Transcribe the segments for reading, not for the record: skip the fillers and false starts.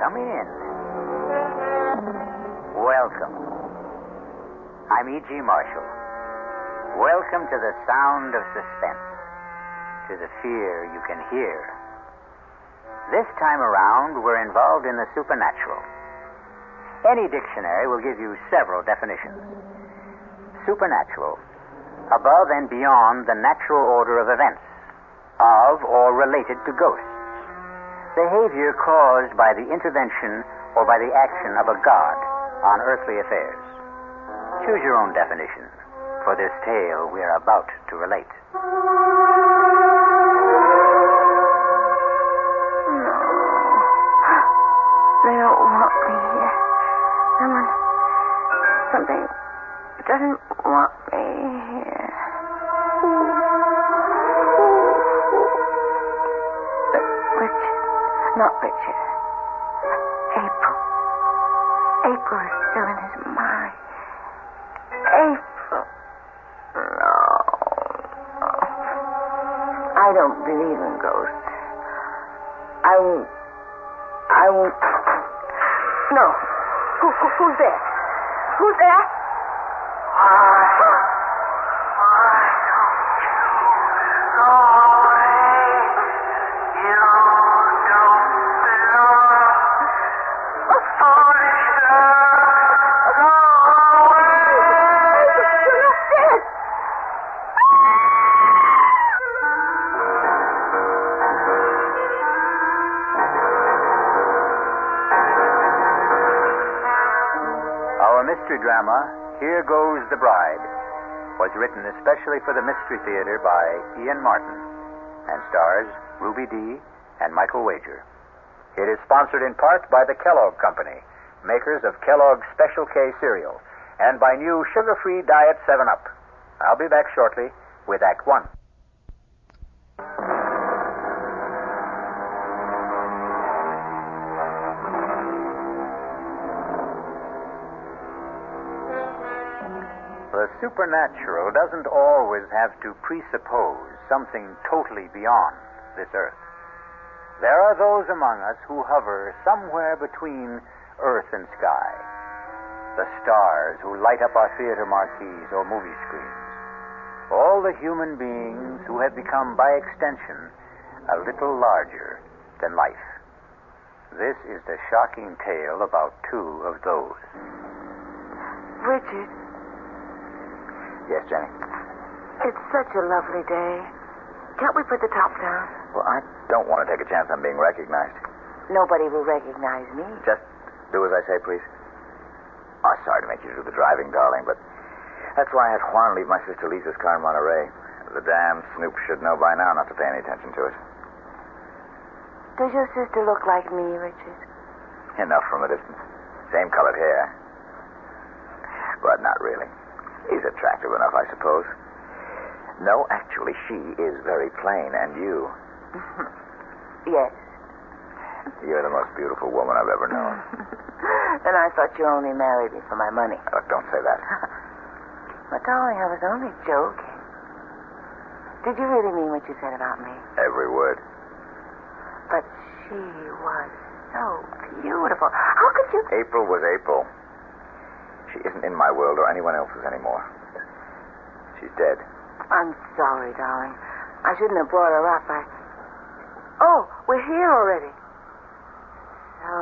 Come in. Welcome. I'm E.G. Marshall. Welcome to the sound of suspense, to the fear you can hear. This time around, we're involved in the supernatural. Any dictionary will give you several definitions. Supernatural, above and beyond the natural order of events, of or related to ghosts. Behavior caused by the intervention or by the action of a god on earthly affairs. Choose your own definition for this tale we are about to relate. No. They don't want me here. Something doesn't want me here. Not Richard. April. April is still in his mind. April. No. I don't believe in ghosts. I won't. No. Who's there? Who's there? Mystery drama, Here Goes the Bride, was written especially for the Mystery Theater by Ian Martin and stars Ruby Dee and Michael Wager. It is sponsored in part by the Kellogg Company, makers of Kellogg's Special K cereal, and by new sugar-free Diet 7-Up. I'll be back shortly with Act 1. The supernatural doesn't always have to presuppose something totally beyond this earth. There are those among us who hover somewhere between earth and sky. The stars who light up our theater marquees or movie screens. All the human beings who have become, by extension, a little larger than life. This is the shocking tale about two of those. Richard. Yes, Jenny? It's such a lovely day. Can't we put the top down? Well, I don't want to take a chance on being recognized. Nobody will recognize me. Just do as I say, please. Oh, sorry to make you do the driving, darling, but that's why I had Juan leave my sister Lisa's car in Monterey. The damn snoop should know by now not to pay any attention to it. Does your sister look like me, Richard? Enough from a distance. Same colored hair. But not really. He's attractive enough, I suppose. No, actually, she is very plain, and you... Yes. You're the most beautiful woman I've ever known. And I thought you only married me for my money. Look, don't say that. But, darling, I was only joking. Did you really mean what you said about me? Every word. But she was so beautiful. How could you... April was April. She isn't in my world or anyone else's anymore. She's dead. I'm sorry, darling. I shouldn't have brought her up. Oh, we're here already. So,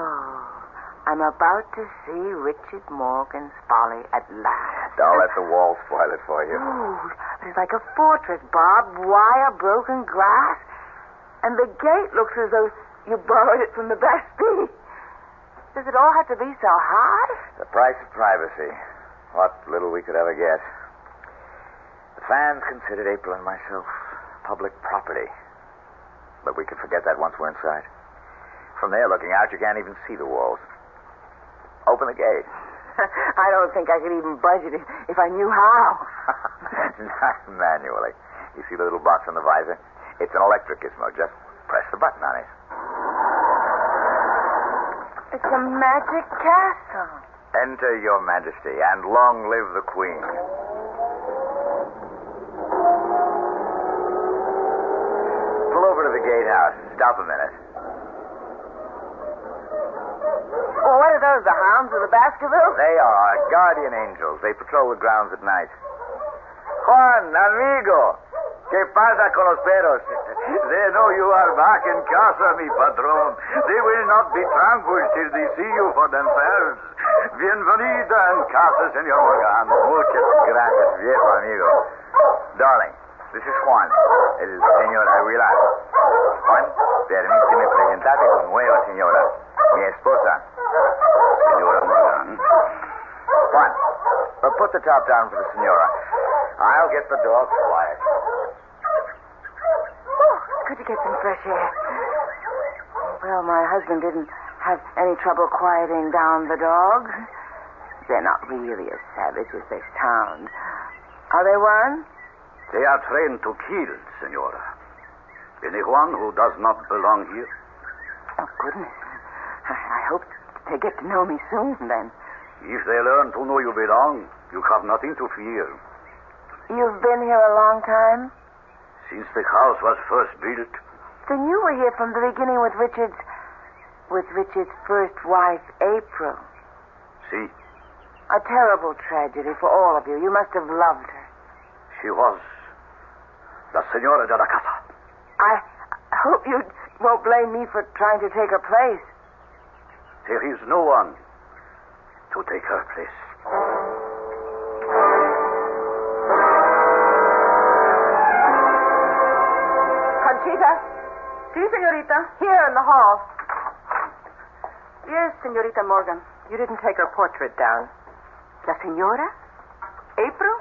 I'm about to see Richard Morgan's Folly at last. Don't let the wall spoil it for you. Ooh, it's like a fortress, barbed wire, broken glass. And the gate looks as though you borrowed it from the Bastille. Does it all have to be so hard? The price of privacy. What little we could ever guess. The fans considered April and myself public property. But we could forget that once we're inside. From there, looking out, you can't even see the walls. Open the gate. I don't think I could even budge it if I knew how. Not manually. You see the little box on the visor? It's an electric gizmo. Just press the button on it. It's a magic castle. Enter, Your Majesty, and long live the Queen. Pull over to the gatehouse. Stop a minute. of the hounds of the Baskervilles? They are guardian angels. They patrol the grounds at night. Juan, amigo. ¿Qué pasa con los perros? They know you are back in casa, mi patron. They will not be tranquil till they see you for themselves. Bienvenida en casa, señor Morgan. Muchas gracias, viejo amigo. Darling, this is Juan, el señor Aguilar. Juan, permíteme presentarte con nueva señora, mi esposa, señora Morgan. Juan, put the top down for the señora. I'll get the dogs quiet. Good to get some fresh air. Well, my husband didn't have any trouble quieting down the dogs. They're not really as savage as they sound. Are they one? They are trained to kill, senora. Anyone who does not belong here? Oh, goodness. I hope they get to know me soon, then. If they learn to know you belong, you have nothing to fear. You've been here a long time? Since the house was first built. Then you were here from the beginning with Richard's first wife, April. See? A terrible tragedy for all of you. You must have loved her. She was la señora de la casa. I hope you won't blame me for trying to take her place. There is no one to take her place. Conchita? Sí, señorita. Here in the hall. Yes, Señorita Morgan. You didn't take her portrait down. La señora? April?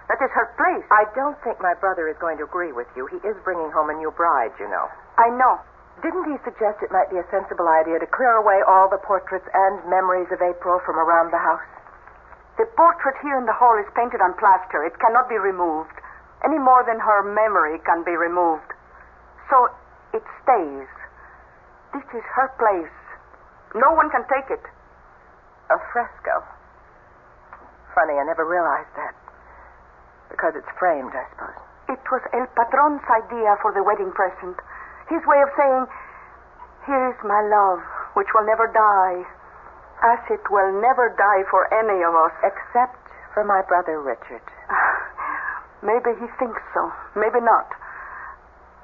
That is her place. I don't think my brother is going to agree with you. He is bringing home a new bride, you know. I know. Didn't he suggest it might be a sensible idea to clear away all the portraits and memories of April from around the house? The portrait here in the hall is painted on plaster. It cannot be removed, any more than her memory can be removed. So it stays. This is her place. No one can take it. A fresco. Funny, I never realized that. Because it's framed, I suppose. It was El Patron's idea for the wedding present. His way of saying, here is my love, which will never die, as it will never die for any of us. Except for my brother Richard. Maybe he thinks so. Maybe not.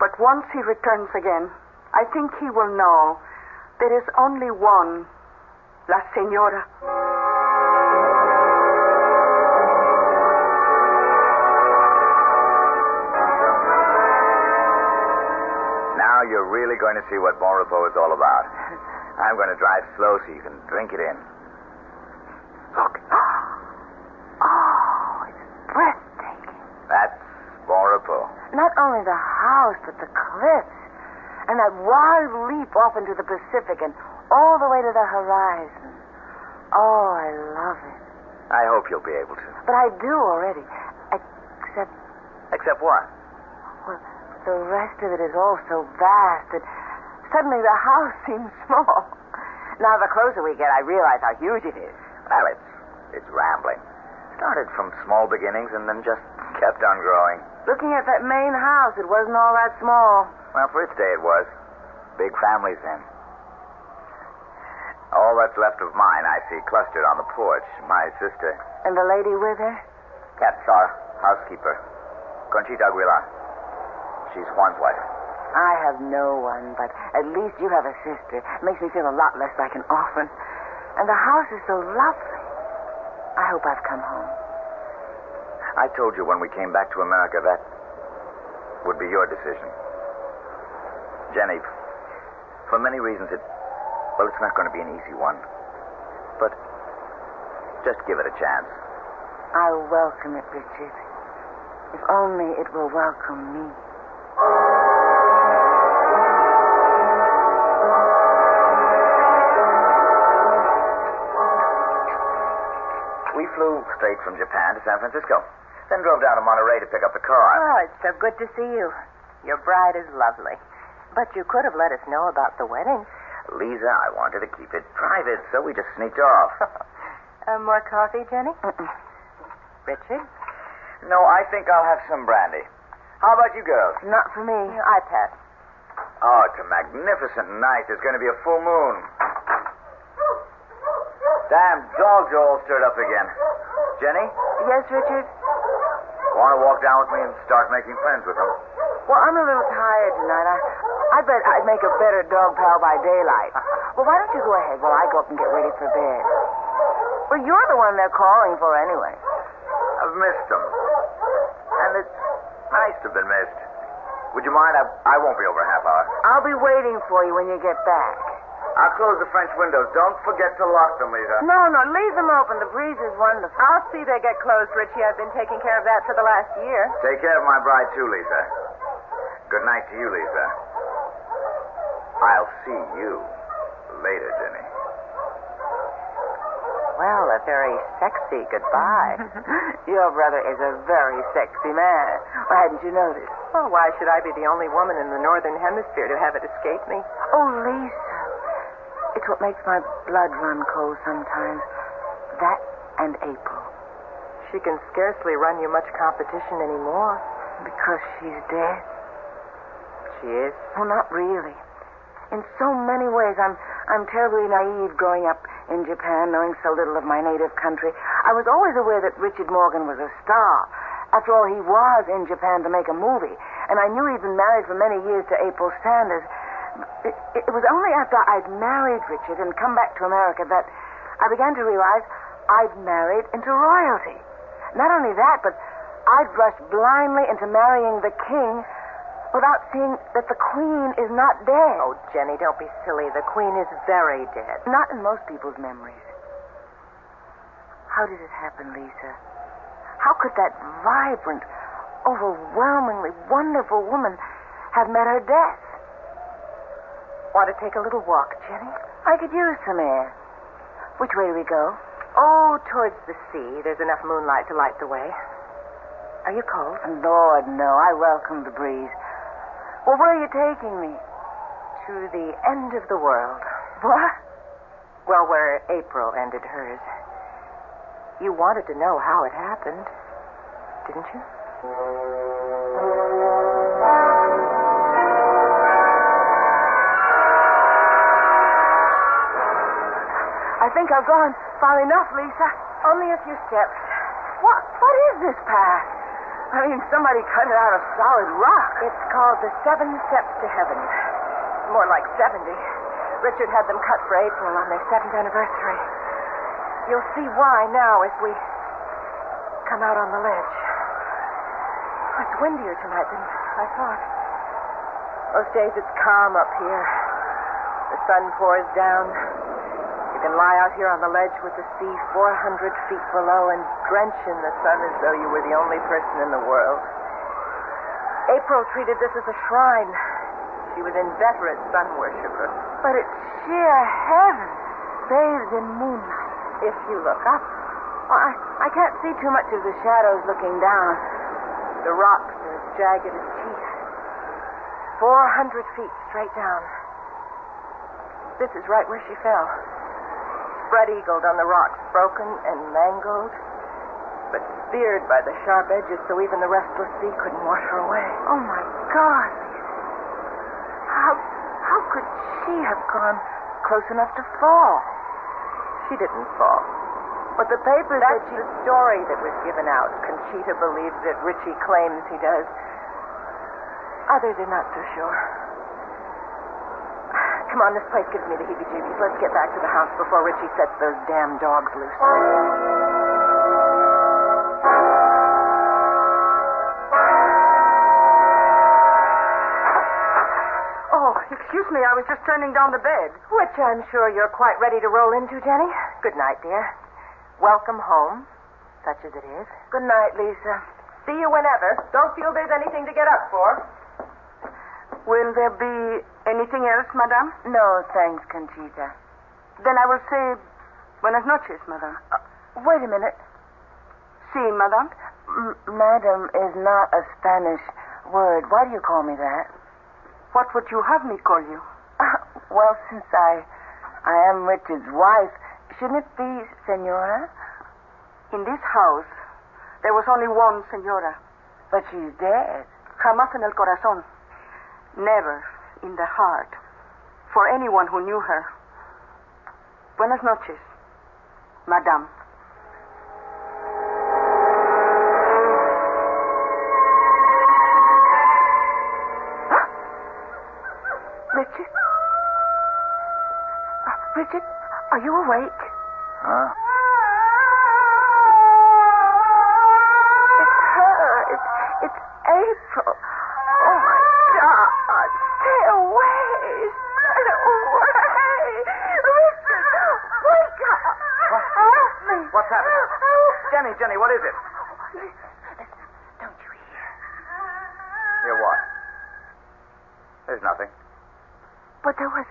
But once he returns again, I think he will know there is only one, La Señora. Now you're really going to see what Bon Repos is all about. I'm going to drive slow so you can drink it in. Look. Oh, it's breathtaking. That's Bon Repos. Not only the house, but the cliffs. And that wild leap off into the Pacific and all the way to the horizon. Oh, I love it. I hope you'll be able to. But I do already. Except what? Well, the rest of it is all so vast that suddenly the house seems small. Now, the closer we get, I realize how huge it is. Well, it's rambling. Started from small beginnings and then just kept on growing. Looking at that main house, it wasn't all that small. Well, for its day it was. Big families then. All that's left of mine I see clustered on the porch. My sister. And the lady with her? That's our housekeeper. Conchita Aguilar. She's Juan's wife. I have no one, but at least you have a sister. It makes me feel a lot less like an orphan. And the house is so lovely. I hope I've come home. I told you when we came back to America that would be your decision. Jenny, for many reasons it's not going to be an easy one. But just give it a chance. I'll welcome it, Richard. If only it will welcome me. We flew straight from Japan to San Francisco. Then drove down to Monterey to pick up the car. Oh, it's so good to see you. Your bride is lovely. But you could have let us know about the wedding. Lisa, I wanted to keep it private, so we just sneaked off. More coffee, Jenny? Richard? No, I think I'll have some brandy. How about you girls? Not for me. I pass. Oh, it's a magnificent night. There's going to be a full moon. damn dogs are all stirred up again. Jenny, Yes, Richard? want to walk down with me and start making friends with them? Well, I'm a little tired tonight. I bet I'd make a better dog pal by daylight. Well, why don't you go ahead while I go up and get ready for bed? Well, you're the one they're calling for anyway. I've missed them. And it's nice to have been missed. Would you mind? I won't be over a half hour. I'll be waiting for you when you get back. I'll close the French windows. Don't forget to lock them, Lisa. No, leave them open. The breeze is wonderful. I'll see they get closed, Richie. I've been taking care of that for the last year. Take care of my bride, too, Lisa. Good night to you, Lisa. I'll see you later, Jenny. Well, a very sexy goodbye. Your brother is a very sexy man. Why hadn't you noticed? Well, why should I be the only woman in the Northern Hemisphere to have it escape me? Oh, Lisa. It's what makes my blood run cold sometimes. That and April. She can scarcely run you much competition anymore. Because she's dead? She is? Well, not really. In so many ways, I'm terribly naive growing up in Japan, knowing so little of my native country. I was always aware that Richard Morgan was a star. After all, he was in Japan to make a movie. And I knew he'd been married for many years to April Sanders. It was only after I'd married Richard and come back to America that I began to realize I'd married into royalty. Not only that, but I'd rushed blindly into marrying the king without seeing that the queen is not dead. Oh, Jenny, don't be silly. The Queen is very dead. Not in most people's memories. How did it happen, Lisa? How could that vibrant, overwhelmingly wonderful woman have met her death? Want to take a little walk, Jenny? I could use some air. Which way do we go? Oh, towards the sea. There's enough moonlight to light the way. Are you cold? Lord, no. I welcome the breeze. Well, where are you taking me? To the end of the world. What? Well, where April ended hers. You wanted to know how it happened, didn't you? I think I've gone far enough, Lisa. Only a few steps. What is this path? I mean, somebody cut it out of solid rock. It's called the 7 Steps to Heaven. More like 70. Richard had them cut for April on their 7th anniversary. You'll see why now as we come out on the ledge. It's windier tonight than I thought. Most days it's calm up here. The sun pours down. You can lie out here on the ledge with the sea 400 feet below and drench in the sun as though you were the only person in the world. April treated this as a shrine. She was inveterate sun worshiper. But it's sheer heaven, bathed in moonlight. If you look up, Well, I can't see too much of the shadows looking down. the rocks are as jagged as teeth. 400 feet straight down. This is right where she fell. Spread-eagled on the rocks, broken and mangled, but speared by the sharp edges so even the restless sea couldn't wash her away. Oh, my God, Lisa. How could she have gone close enough to fall? She didn't fall. But the papers That's the story that was given out. Conchita believes it. Richie claims he does. Others are not so sure. Come on, this place gives me the heebie-jeebies. Let's get back to the house before Richie sets those damn dogs loose. Oh, excuse me, I was just turning down the bed. Which I'm sure you're quite ready to roll into, Jenny. Good night, dear. Welcome home, such as it is. Good night, Lisa. See you whenever. Don't feel there's anything to get up for. Will there be anything else, madame? No, thanks, Conchita. Then I will say buenas noches, madame. Wait a minute. Si, madame? Madam is not a Spanish word. Why do you call me that? What would you have me call you? Well, since I am Richard's wife, shouldn't it be senora? In this house, there was only one senora. But she's dead. Jamás en el corazón. Never in the heart. For anyone who knew her. Buenas noches. Madame. Richard? Richard, are you awake? Huh? It's her. It's April. Oh, my God. Stay away. Stay away. Richard, wake up. Help me. What's happened? Jenny, what is it? Listen. Don't you hear? Hear what? There's nothing. But there was...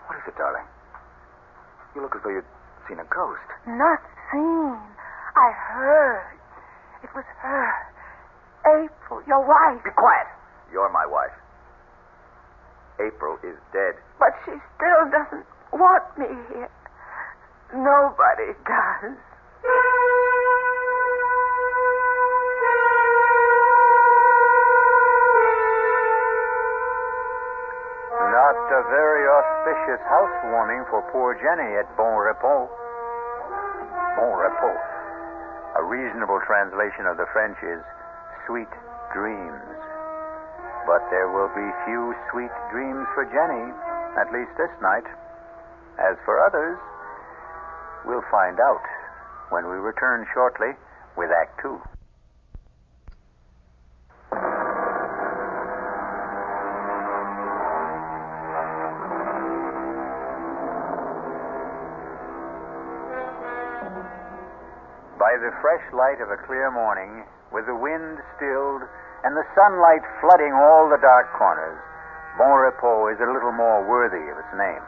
What is it, darling? You look as though you'd seen a ghost. Not seen. I heard. It was her. April, your wife. Be quiet. You're my wife. April is dead. But she still doesn't want me here. Nobody does. Not a very auspicious housewarming for poor Jenny at Bon Repos. Bon Repos. A reasonable translation of the French is sweet dreams. But there will be few sweet dreams for Jenny, at least this night. As for others, we'll find out when we return shortly with Act Two. By the fresh light of a clear morning, with the wind stilled and the sunlight flooding all the dark corners, Bon Repos is a little more worthy of its name.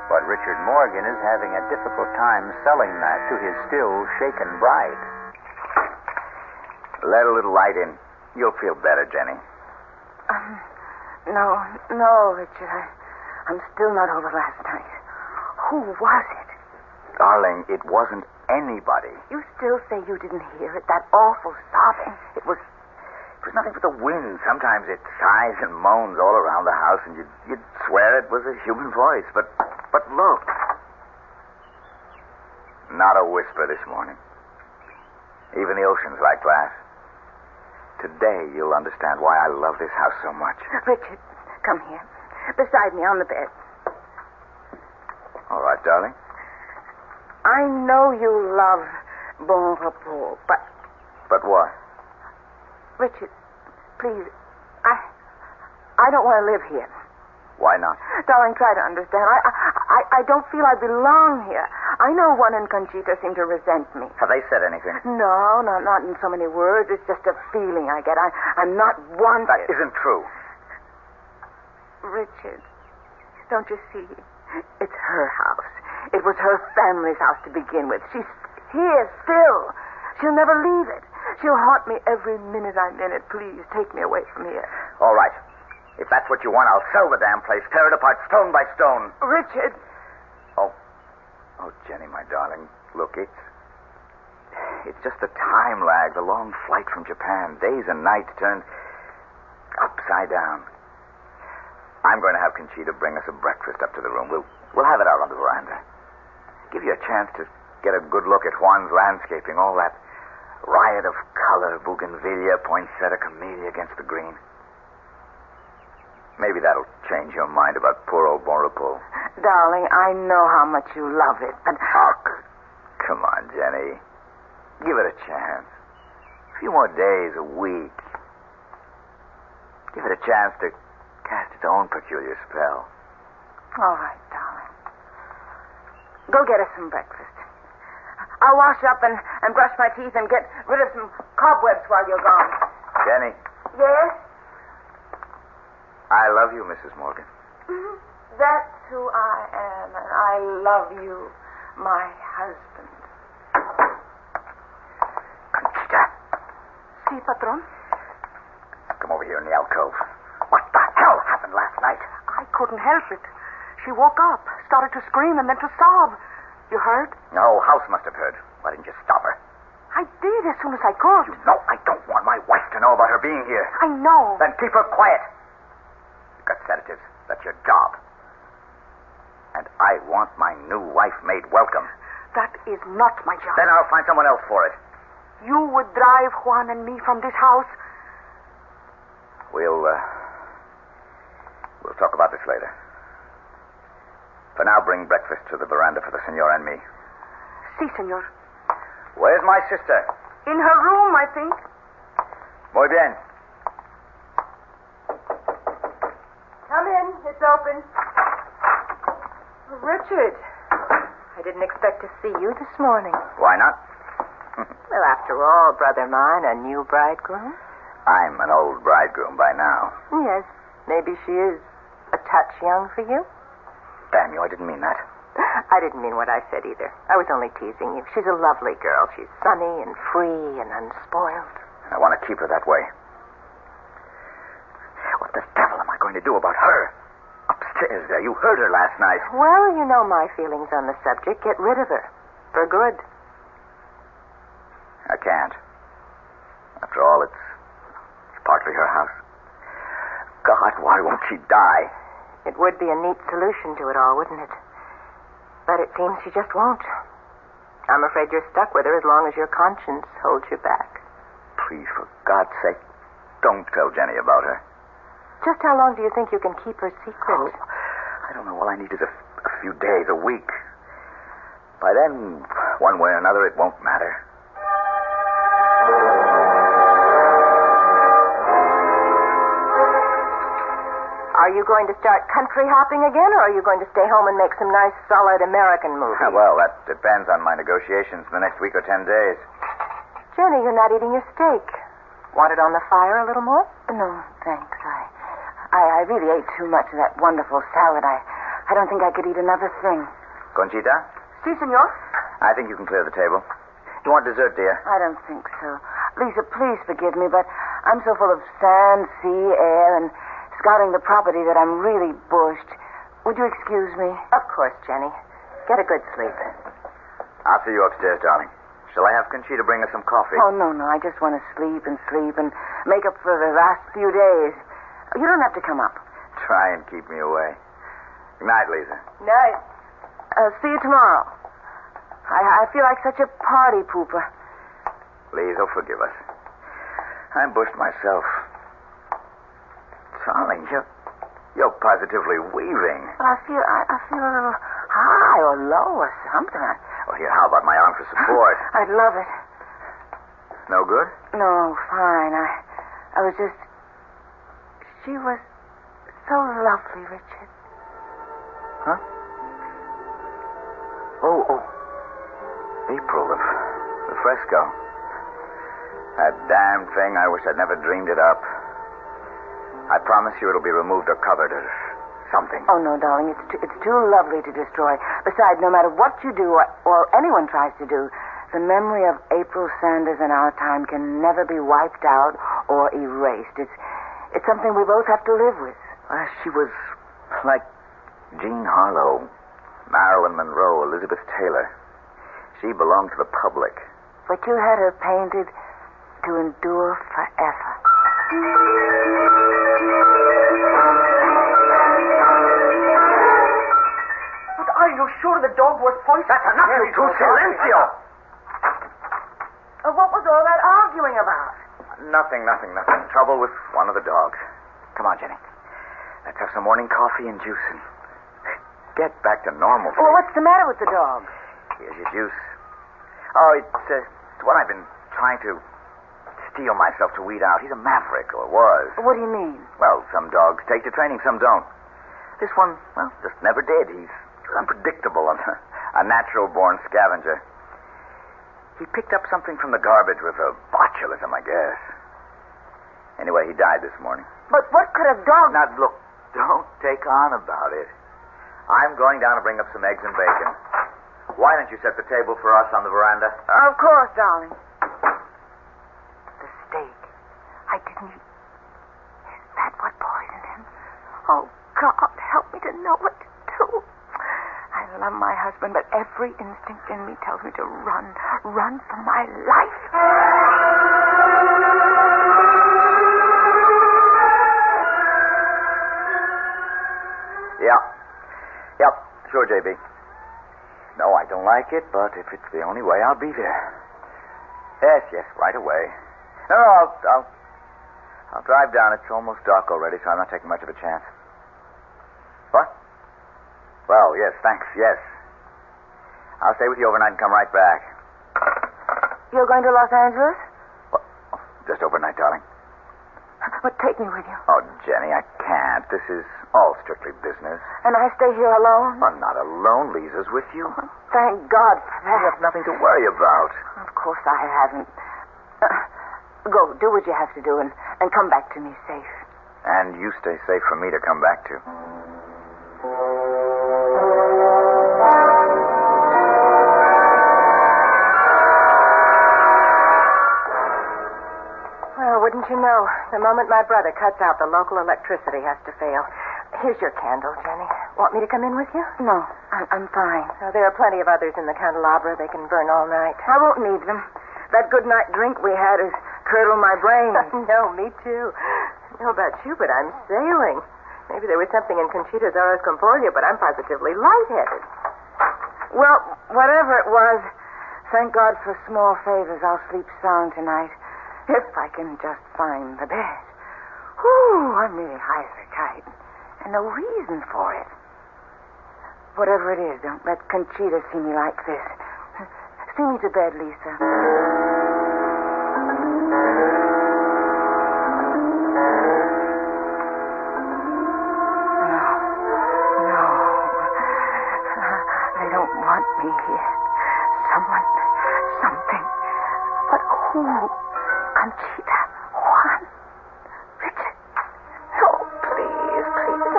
But Richard Morgan is having a difficult time selling that to his still shaken bride. Let a little light in. You'll feel better, Jenny. No, Richard. I'm still not over last night. Who was it? Darling, it wasn't anybody. You still say you didn't hear it? That awful sobbing. It was nothing but the wind. Sometimes it sighs and moans all around the house, and you'd swear it was a human voice. But look. Not a whisper this morning. Even the ocean's like glass. Today you'll understand why I love this house so much. Richard, come here. Beside me on the bed. All right, darling. I know you love Bon Repos, but... But what? Richard, please, I don't want to live here. Why not? Darling, try to understand. I don't feel I belong here. I know Juan and Conchita seem to resent me. Have they said anything? No, not in so many words. It's just a feeling I get. I'm not wanted. That isn't true. Richard, don't you see? It's her house. It was her family's house to begin with. She's here still. She'll never leave it. She'll haunt me every minute I'm in it. Please, take me away from here. All right. If that's what you want, I'll sell the damn place, tear it apart stone by stone. Richard! Oh, Jenny, my darling, look, it's just the time lag, the long flight from Japan. Days and nights turned upside down. I'm going to have Conchita bring us a breakfast up to the room. We'll have it out on the veranda. Give you a chance to get a good look at Juan's landscaping, all that riot of color, bougainvillea, poinsettia, camellia against the green. Maybe that'll change your mind about poor old Bon Repos. Darling, I know how much you love it, but... Oh, come on, Jenny. Give it a chance. A few more days, a week. Give it a chance to cast its own peculiar spell. All right, darling. Go get us some breakfast. I'll wash up and brush my teeth and get rid of some cobwebs while you're gone. Jenny. Yes? I love you, Mrs. Morgan. Mm-hmm. That's who I am, and I love you, my husband. Conchita. Si, patron? Come over here in the alcove. What the hell happened last night? I couldn't help it. She woke up, started to scream, and then to sob. You heard? No, House must have heard. Why didn't you stop her? I did as soon as I could. You know I don't want my wife to know about her being here. I know. Then keep her quiet. You've got sedatives. That's your job. And I I want my new wife made welcome. That is not my job. Then I'll find someone else for it. You would drive Juan and me from this house? We'll talk about this later. For now, bring breakfast to the veranda for the senor and me. Si, senor. Where's my sister? In her room, I think. Muy bien. Come in. It's open. Richard, I didn't expect to see you this morning. Why not? Well, after all, brother mine, a new bridegroom. I'm an old bridegroom by now. Yes, maybe she is a touch young for you. Damn you, I didn't mean that. I didn't mean what I said either. I was only teasing you. She's a lovely girl. She's sunny and free and unspoiled. I want to keep her that way. What the devil am I going to do about her? Upstairs there. You heard her last night. Well, you know my feelings on the subject. Get rid of her. For good. I can't. After all, it's partly her house. God, why won't she die? It would be a neat solution to it all, wouldn't it? But it seems she just won't. I'm afraid you're stuck with her as long as your conscience holds you back. Please, for God's sake, don't tell Jenny about her. Just how long do you think you can keep her secret? Oh, I don't know. All I need is a few days, a week. By then, one way or another, it won't matter. Are you going to start country hopping again, or are you going to stay home and make some nice, solid American movies? Well, that depends on my negotiations the next week or 10 days. Jenny, you're not eating your steak. Want it on the fire a little more? No, thanks. I really ate too much of that wonderful salad. I don't think I could eat another thing. Conchita? Si, senor. I think you can clear the table. You want dessert, dear? I don't think so. Lisa, please forgive me, but I'm so full of sand, sea, air, and scouting the property that I'm really bushed. Would you excuse me? Of course, Jenny. Get a good sleep. I'll see you upstairs, darling. Shall I have Conchita bring us some coffee? Oh, no. I just want to sleep and make up for the last few days. You don't have to come up. Try and keep me away. Good night, Lisa. Night. See you tomorrow. I feel like such a party pooper. Please, forgive us. I'm bushed myself. Darling, you're positively weaving. Well, I feel a little high or low or something. Well, here, how about my arm for support? I'd love it. No good? No, fine. I was just... She was so lovely, Richard. Huh? Oh. April, the fresco. That damn thing, I wish I'd never dreamed it up. I promise you it'll be removed or covered or something. Oh, no, darling. It's too lovely to destroy. Besides, no matter what you do or anyone tries to do, the memory of April Sanders in our time can never be wiped out or erased. It's something we both have to live with. She was like Jean Harlow, Marilyn Monroe, Elizabeth Taylor. She belonged to the public. But you had her painted to endure forever. But are you sure the dog was poisoned? That's enough, you two. Silencio! What was all that arguing about? Nothing. Trouble with one of the dogs. Come on, Jenny. Let's have some morning coffee and juice and get back to normal. Well, what's the matter with the dog? Here's your juice. Oh, it's what I've been trying to steel myself to weed out. He's a maverick, or was. What do you mean? Well, some dogs take to training, some don't. This one, well, just never did. He's unpredictable, a natural-born scavenger. He picked up something from the garbage with a botulism, I guess. Anyway, he died this morning. But what could a dog... Now, look, don't take on about it. I'm going down to bring up some eggs and bacon. Why don't you set the table for us on the veranda? Of course, darling. The steak. I didn't... Is that what poisoned him? Oh, God, help me to know what to do. I love my husband, but every instinct in me tells me to run for my life. Yep. Sure, JB. No, I don't like it, but if it's the only way, I'll be there. Yes, right away. No, I'll drive down. It's almost dark already, so I'm not taking much of a chance. What? Well, yes, thanks, yes. I'll stay with you overnight and come right back. You're going to Los Angeles? What? Just overnight, darling. But take me with you. Oh, Jenny, I can't. This is all strictly business. And I stay here alone? I'm not alone. Lisa's with you. Thank God for that. You have nothing to worry about. Of course I haven't. Go, do what you have to do, and come back to me safe. And you stay safe for me to come back to. Well, wouldn't you know, the moment my brother cuts out, the local electricity has to fail. Here's your candle, Jenny. Want me to come in with you? No, I'm fine. Oh, there are plenty of others in the candelabra. They can burn all night. I won't need them. That good night drink we had has curdled my brain. No, me too. I don't know about you, but I'm sailing. Maybe there was something in Conchita's Horas Compolia, but I'm positively lightheaded. Well, whatever it was, thank God for small favors. I'll sleep sound tonight. If I can just find the bed. Whew, I'm really high as a kite. And no reason for it. Whatever it is, don't let Conchita see me like this. See me to bed, Lisa. No. They don't want me here. Someone, something. But who? Conchita, Juan, Richard. No, please,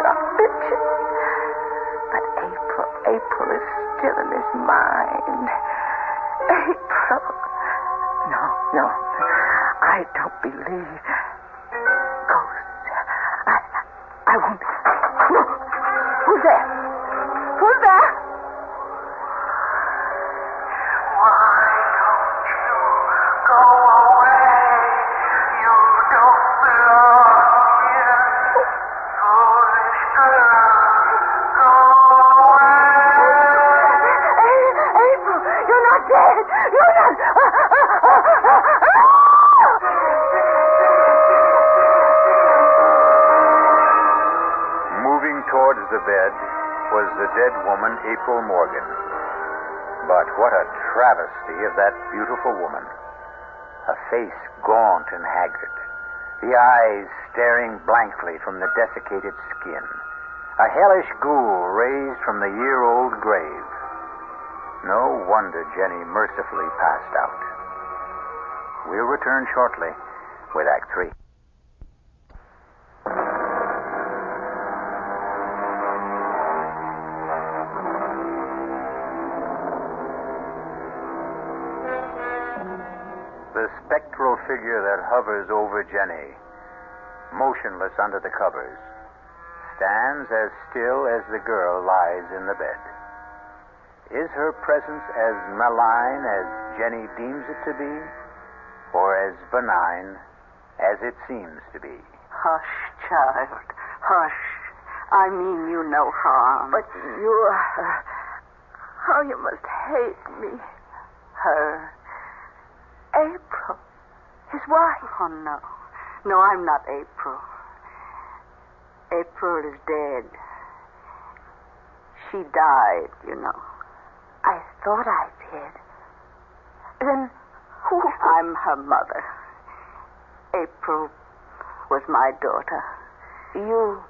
not Richard. But April is still in his mind. April. No. I don't believe ghosts. I won't. No. Who's there? Who's there? The bed was the dead woman, April Morgan. But what a travesty of that beautiful woman. A face gaunt and haggard, the eyes staring blankly from the desiccated skin, a hellish ghoul raised from the year-old grave. No wonder Jenny mercifully passed out. We'll return shortly with Act 3. The spectral figure that hovers over Jenny, motionless under the covers, stands as still as the girl lies in the bed. Is her presence as malign as Jenny deems it to be, or as benign as it seems to be? Hush, child, hush. I mean you no harm. But you, how you must hate me. Her? April, his wife. Oh, no. No, I'm not April. April is dead. She died, you know. I thought I did. Then who? I'm her mother. April was my daughter. You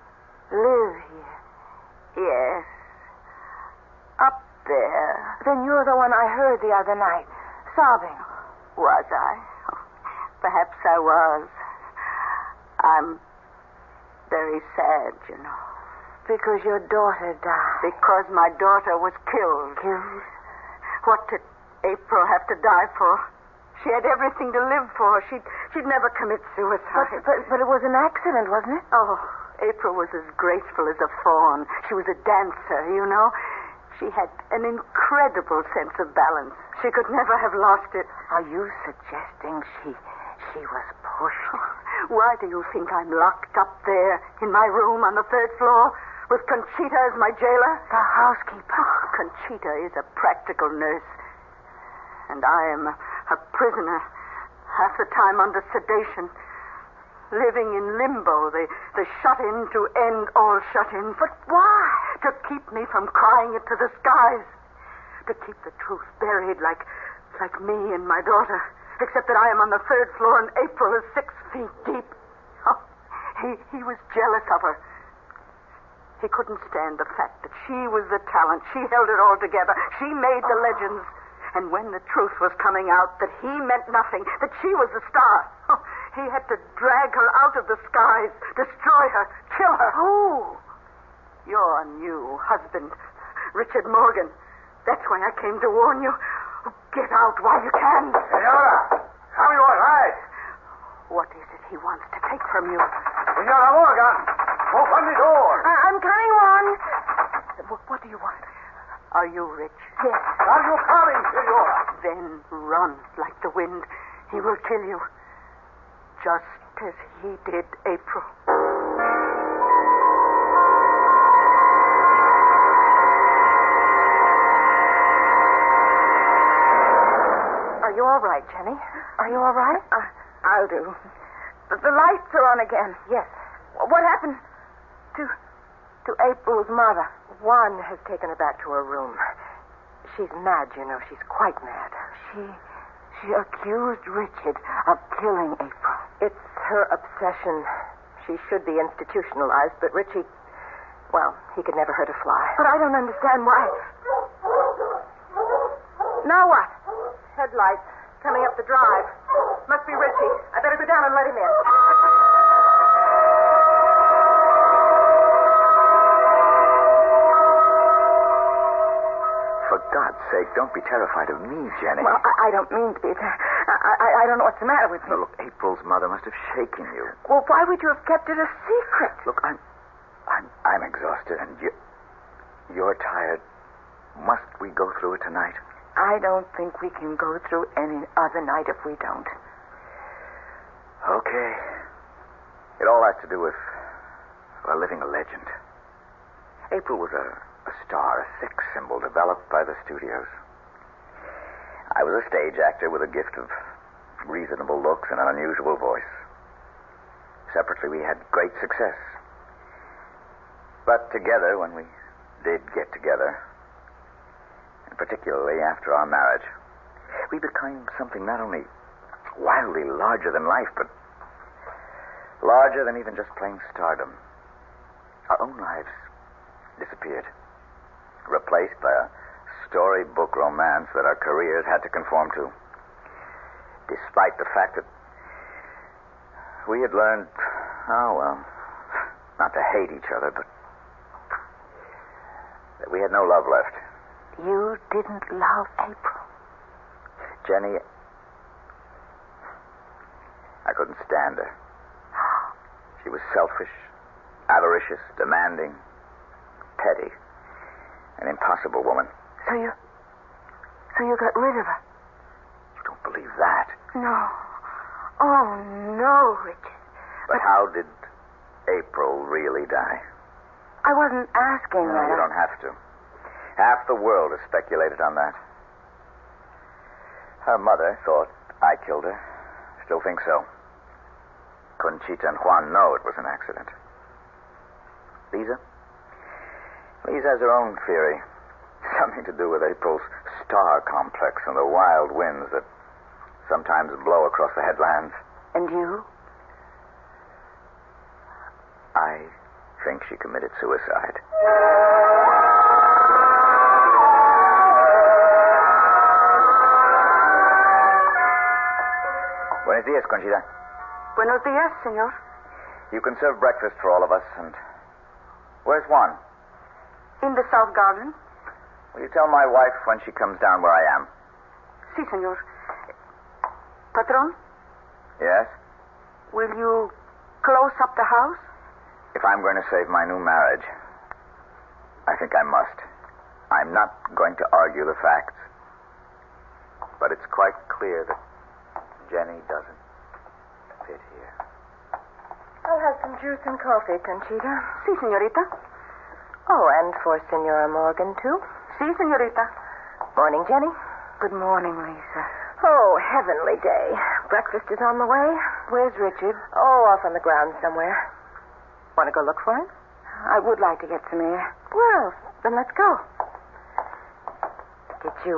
live here? Yes. Up there. Then you're the one I heard the other night, sobbing. Was I? Perhaps I was. I'm very sad, you know. Because your daughter died. Because my daughter was killed. Killed? What did April have to die for? She had everything to live for. She'd never commit suicide. But it was an accident, wasn't it? Oh, April was as graceful as a fawn. She was a dancer, you know. She had an incredible sense of balance. She could never have lost it. Are you suggesting she was pushed? Why do you think I'm locked up there in my room on the 3rd floor? with Conchita as my jailer. The housekeeper. Conchita is a practical nurse. And I am a prisoner, half the time under sedation, living in limbo, the shut-in to end all shut-ins. But why? To keep me from crying it to the skies. To keep the truth buried like me and my daughter. Except that I am on the 3rd floor and April is 6 feet deep. Oh, he was jealous of her. He couldn't stand the fact that she was the talent. She held it all together. She made the legends. And when the truth was coming out that he meant nothing, that she was the star, he had to drag her out of the skies, destroy her, kill her. Who? Your new husband, Richard Morgan. That's why I came to warn you. Get out while you can. Senora, are you all right? What is it he wants to take from you? Senora Morgan, open the door. I'm coming on. What do you want? Are you rich? Yes. Are you coming, Senora? Then run like the wind. He will kill you. Just as he did April. Are you all right, Jenny? Are you all right? I'll do. The lights are on again. Yes. What happened to April's mother? Juan has taken her back to her room. She's mad, you know. She's quite mad. She accused Richard of killing April. It's her obsession. She should be institutionalized, but Richie, well, he could never hurt a fly. But I don't understand why. Now what? Headlights coming up the drive. Must be Richie. I better go down and let him in. For God's sake, don't be terrified of me, Jenny. Well, I don't mean to be. I don't know what's the matter with me. No, look, April's mother must have shaken you. Well, why would you have kept it a secret? Look, I'm exhausted, and you're tired. Must we go through it tonight? I don't think we can go through any other night if we don't. Okay. It all has to do with, well, living a legend. April was a star, a sex symbol developed by the studios. I was a stage actor with a gift of reasonable looks and an unusual voice. Separately, we had great success. But together, when we did get together, and particularly after our marriage, we became something not only wildly larger than life, but larger than even just plain stardom. Our own lives disappeared, replaced by a storybook romance that our careers had to conform to, despite the fact that we had learned, not to hate each other, but that we had no love left. You didn't love April? Jenny, I couldn't stand her. She was selfish, avaricious, demanding, petty, an impossible woman. So you got rid of her? You don't believe that? No. Oh, no, Richard. But how did April really die? I wasn't asking No, that. you don't have to. Half the world has speculated on that. Her mother thought I killed her. Still think so. Conchita and Juan know it was an accident. Lisa has her own theory. Something to do with April's star complex and the wild winds that sometimes blow across the headlands. And you? I think she committed suicide. Buenos días, Conchita. Buenos días, señor. You can serve breakfast for all of us, and... Where's Juan? In the South Garden? Will you tell my wife when she comes down where I am? Sí, señor. Patron, Yes? will you close up the house? If I'm going to save my new marriage, I think I must. I'm not going to argue the facts. But it's quite clear that Jenny doesn't fit here. I'll have some juice and coffee, Conchita. Sí, señorita. Oh, and for Senora Morgan, too? Si, senorita. Morning, Jenny. Good morning, Lisa. Oh, heavenly day. Breakfast is on the way. Where's Richard? Oh, off on the grounds somewhere. Want to go look for him? I would like to get some air. Well, then let's go. Did you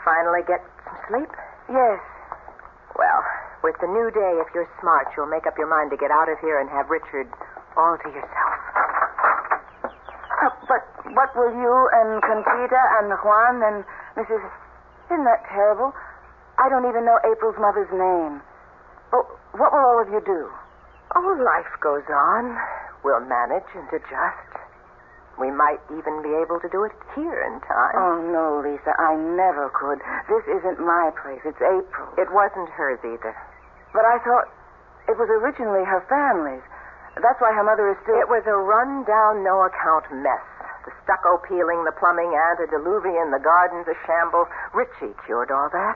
finally get some sleep? Yes. Well, with the new day, if you're smart, you'll make up your mind to get out of here and have Richard all to yourself. But what will you and Conchita and Juan and Mrs. Isn't that terrible? I don't even know April's mother's name. Well, what will all of you do? Oh, life goes on. We'll manage and adjust. We might even be able to do it here in time. Oh, no, Lisa, I never could. This isn't my place. It's April's. It wasn't hers either. But I thought it was originally her family's. That's why her mother is still... It was a run-down, no-account mess. The stucco peeling, the plumbing, antediluvian, the gardens a shamble. Richie cured all that.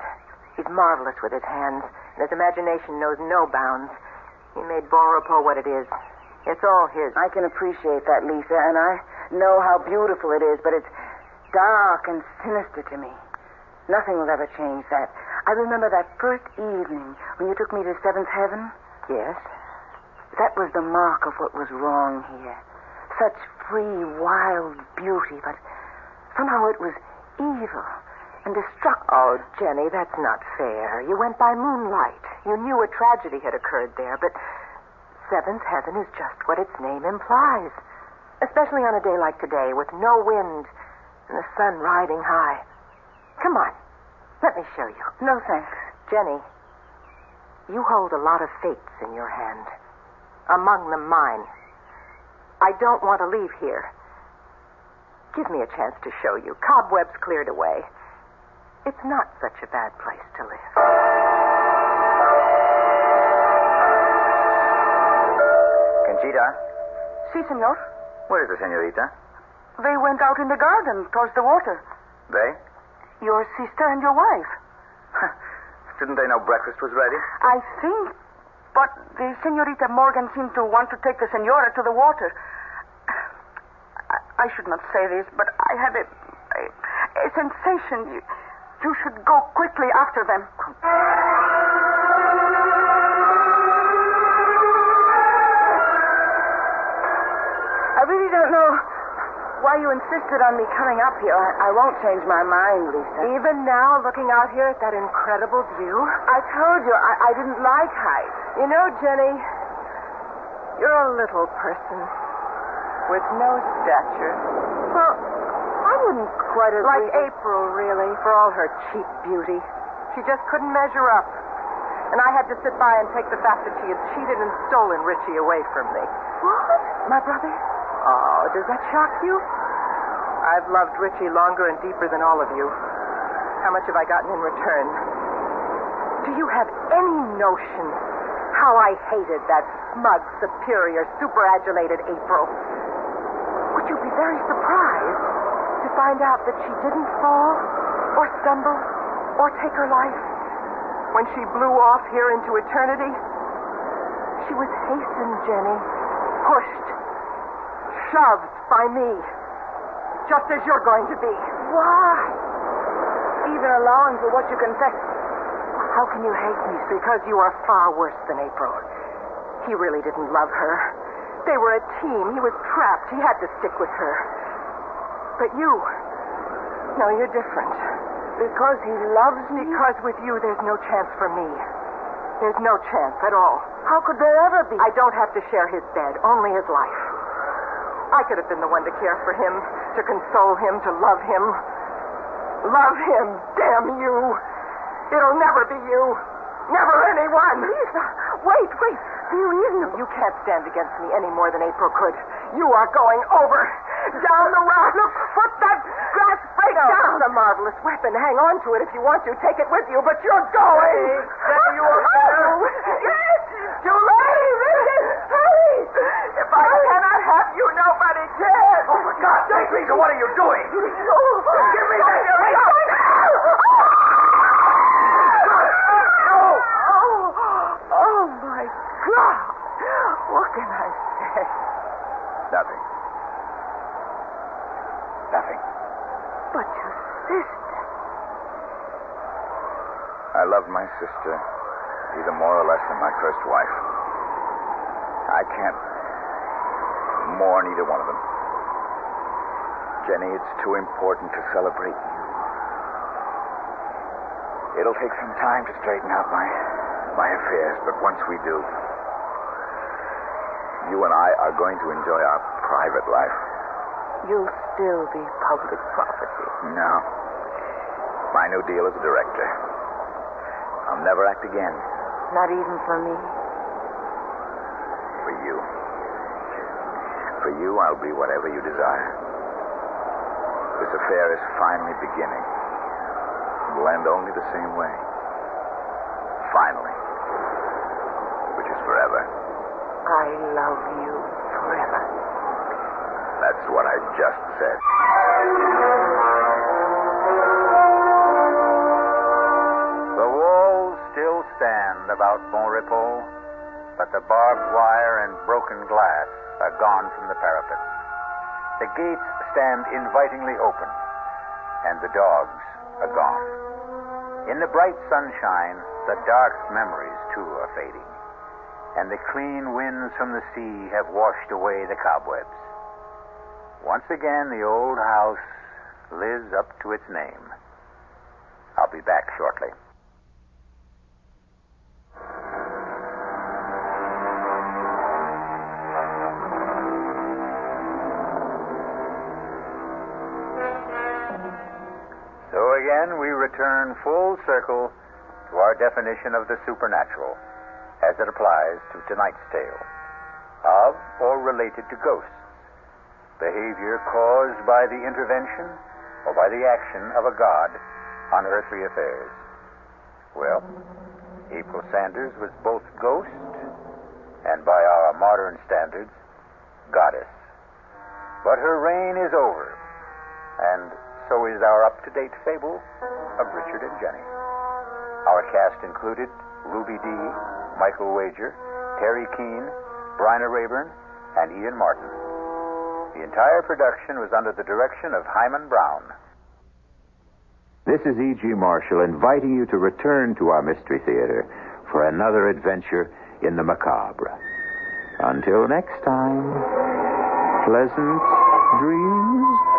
He's marvelous with his hands, and his imagination knows no bounds. He made Bon Repos what it is. It's all his. I can appreciate that, Lisa, and I know how beautiful it is, but it's dark and sinister to me. Nothing will ever change that. I remember that first evening when you took me to Seventh Heaven. Yes? That was the mark of what was wrong here. Such free, wild beauty, but somehow it was evil and destructive. Oh, Jenny, that's not fair. You went by moonlight. You knew a tragedy had occurred there, but Seventh Heaven is just what its name implies. Especially on a day like today, with no wind and the sun riding high. Come on. Let me show you. No, thanks. Jenny, you hold a lot of fates in your hand. Among them mine. I don't want to leave here. Give me a chance to show you. Cobwebs cleared away. It's not such a bad place to live. Conchita, Si, senor. where is the senorita? They went out in the garden towards the water. They? Your sister and your wife. Didn't they know breakfast was ready? I think, but the senorita Morgan seemed to want to take the senora to the water. I should not say this, but I had a sensation you should go quickly after them. I really don't know why you insisted on me coming up here. I won't change my mind, Lisa. Even now, looking out here at that incredible view? I told you I didn't like heights. You know, Jenny, you're a little person with no stature. Well, I wouldn't quite agree. Like April, really, for all her cheap beauty. She just couldn't measure up. And I had to sit by and take the fact that she had cheated and stolen Richie away from me. What? My brother? Oh, does that shock you? I've loved Richie longer and deeper than all of you. How much have I gotten in return? Do you have any notion how I hated that smug, superior, superadulated April? Would you be very surprised to find out that she didn't fall or stumble or take her life when she blew off here into eternity? She was hastened, Jenny, pushed, shoved by me, just as you're going to be. Why? Even allowing for what you confess. How can you hate me? Because you are far worse than April. He really didn't love her. They were a team. He was trapped. He had to stick with her. But you, no, you're different. Because he loves me? Because with you, there's no chance for me. There's no chance at all. How could there ever be? I don't have to share his bed, only his life. I could have been the one to care for him, to console him, to love him. Love him, damn you. It'll never be you. Never anyone. Lisa, wait. There isn't. You can't stand against me any more than April could. You are going over. Down the rock. Look, put that grass break down. It's a marvelous weapon. Hang on to it if you want to. Take it with you, but you're going. Stay you over there. Yes, too late. Hurry. If I cannot have you, nobody can. Oh, for God's sake, Lisa, what are you doing? Give me that. Oh, my God. What can I say? Nothing. But your sister. I loved my sister either more or less than my first wife. I can't mourn either one of them. Jenny, it's too important to celebrate you. It'll take some time to straighten out my affairs, but once we do, you and I are going to enjoy our private life. You'll still be public property. No. My new deal as a director. I'll never act again. Not even for me. For you. For you, I'll be whatever you desire. This affair is finally beginning. It will end only the same way. Finally. Which is forever. I love you forever. That's what I just said. The walls still stand about Bon Repos, but the barbed wire and broken glass are gone from the parapet. The gates stand invitingly open, and the dogs are gone. In the bright sunshine, the dark memories, too, are fading, and the clean winds from the sea have washed away the cobwebs. Once again, the old house lives up to its name. I'll be back shortly. So again, we return full circle to our definition of the supernatural as it applies to tonight's tale, of or related to ghosts, behavior caused by the intervention or by the action of a god on earthly affairs. Well, April Sanders was both ghost and, by our modern standards, goddess. But her reign is over, and so is our up-to-date fable of Richard and Jenny. Our cast included Ruby Dee, Michael Wager, Terry Keane, Bryna Rayburn, and Ian Martin. The entire production was under the direction of Himan Brown. This is E.G. Marshall inviting you to return to our Mystery Theater for another adventure in the macabre. Until next time, pleasant dreams.